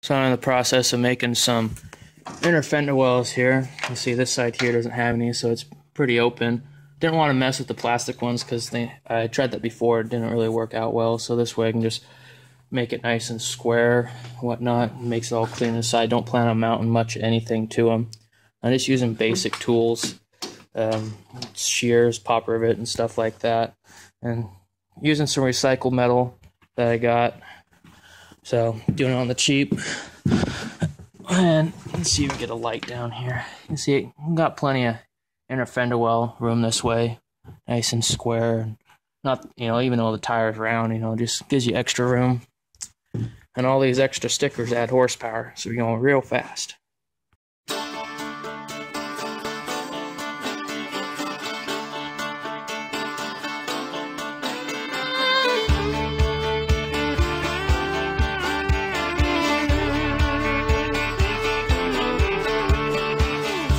So I'm in the process of making some inner fender wells here. You see this side here doesn't have any, so it's pretty open. Didn't want to mess with the plastic ones because I tried that before. It didn't really work out well. So this way I can just make it nice and square, whatnot. It makes it all clean inside. Don't plan on mounting much anything to them. I'm just using basic tools, shears, pop rivet, and stuff like that, and using some recycled metal that I got. So doing it on the cheap. And let's see if we get a light down here. You can see we got plenty of inner fender well room this way, nice and square. Not, even though the tire's round, just gives you extra room. And all these extra stickers add horsepower, so we're going real fast.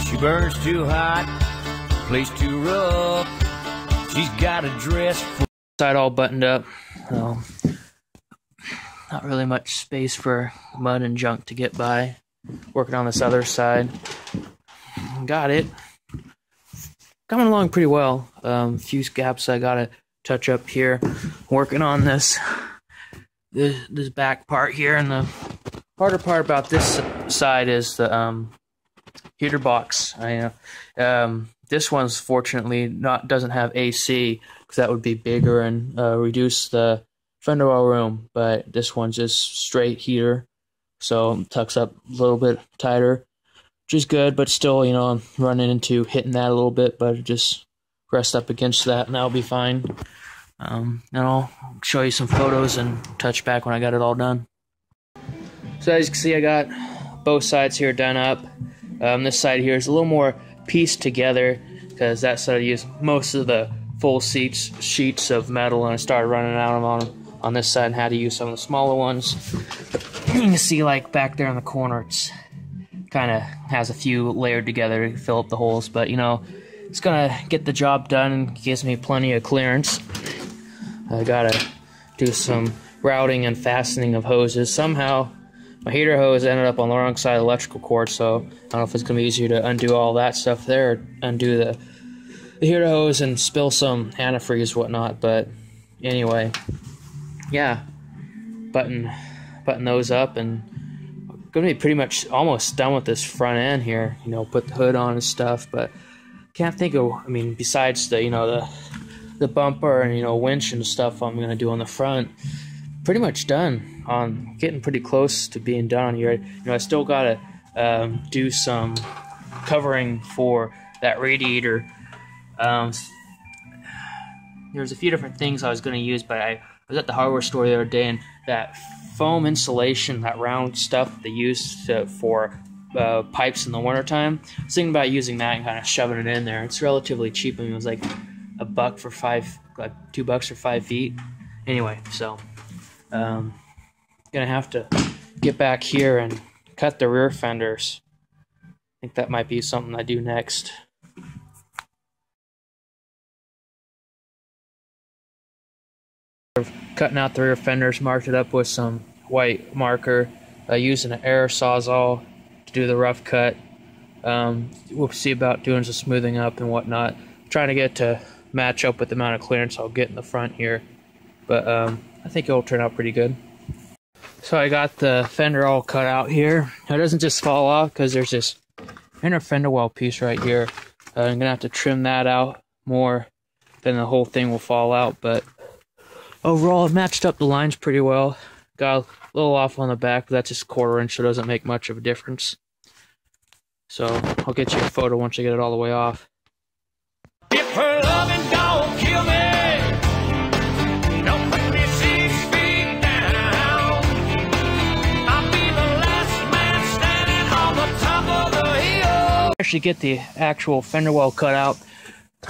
She burns too hot, place too rough. She's got a dress for Side all buttoned up. Not really much space for mud and junk to get by. Working on this other side. Got it. Coming along pretty well. A few gaps I gotta touch up here. Working on this back part here, and the harder part about this side is the heater box. This one's fortunately doesn't have AC, because that would be bigger and reduce the fender well room, but this one's just straight heater, so it tucks up a little bit tighter, which is good, but still, I'm running into hitting that a little bit, but just rest up against that and that'll be fine. And I'll show you some photos and touch back when I got it all done. So as you can see, I got both sides here done up. This side here is a little more pieced together, because that side I used most of the full sheets of metal, and I started running out of them on this side and had to use some of the smaller ones. You can see, like, back there in the corner, it's kind of has a few layered together to fill up the holes, but it's gonna get the job done and gives me plenty of clearance. I gotta do some routing and fastening of hoses. Somehow my heater hose ended up on the wrong side of the electrical cord, so I don't know if it's gonna be easier to undo all that stuff there, or undo the heater hose and spill some antifreeze whatnot. But anyway, yeah, button those up, and gonna be pretty much almost done with this front end here. Put the hood on and stuff, but can't think of, besides the the bumper and winch and stuff I'm gonna do on the front, pretty much done. On getting pretty close to being done here. I still gotta do some covering for that radiator. There's a few different things I was going to use, but I was at the hardware store the other day, and that foam insulation, that round stuff they use for pipes in the wintertime, I was thinking about using that and kind of shoving it in there. It's relatively cheap. It was like $2 for 5 feet. Anyway, so gonna have to get back here and cut the rear fenders. I think that might be something I do next. Cutting out the rear fenders, marked it up with some white marker, using an air sawzall to do the rough cut. We'll see about doing some smoothing up and whatnot. Trying to get to match up with the amount of clearance I'll get in the front here, but I think it'll turn out pretty good. So I got the fender all cut out here. It doesn't just fall off, because there's this inner fender well piece right here. I'm gonna have to trim that out more, then the whole thing will fall out, but overall, it matched up the lines pretty well. Got a little off on the back, but that's just 1/4 inch, so it doesn't make much of a difference. So I'll get you a photo once I get it all the way off. if her loving don't kill me, don't put me 6 feet down. I'll be the last man standing on the top of the hill. Actually get the actual fender well cut out.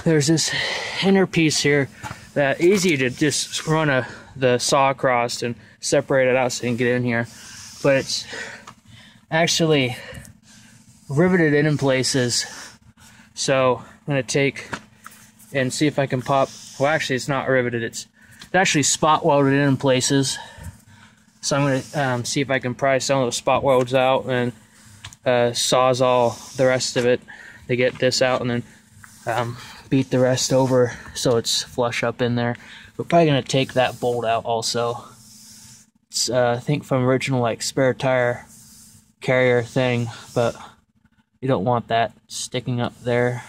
There's this inner piece here that easy to just run the saw across and separate it out so you can get in here, but it's actually riveted in places. So I'm gonna take and see if I can pop. Well, actually, it's not riveted. It's actually spot welded in places. So I'm gonna see if I can pry some of those spot welds out and sawzall the rest of it to get this out, and then beat the rest over so it's flush up in there. We're probably gonna take that bolt out also. It's I think from original like spare tire carrier thing, but you don't want that sticking up there.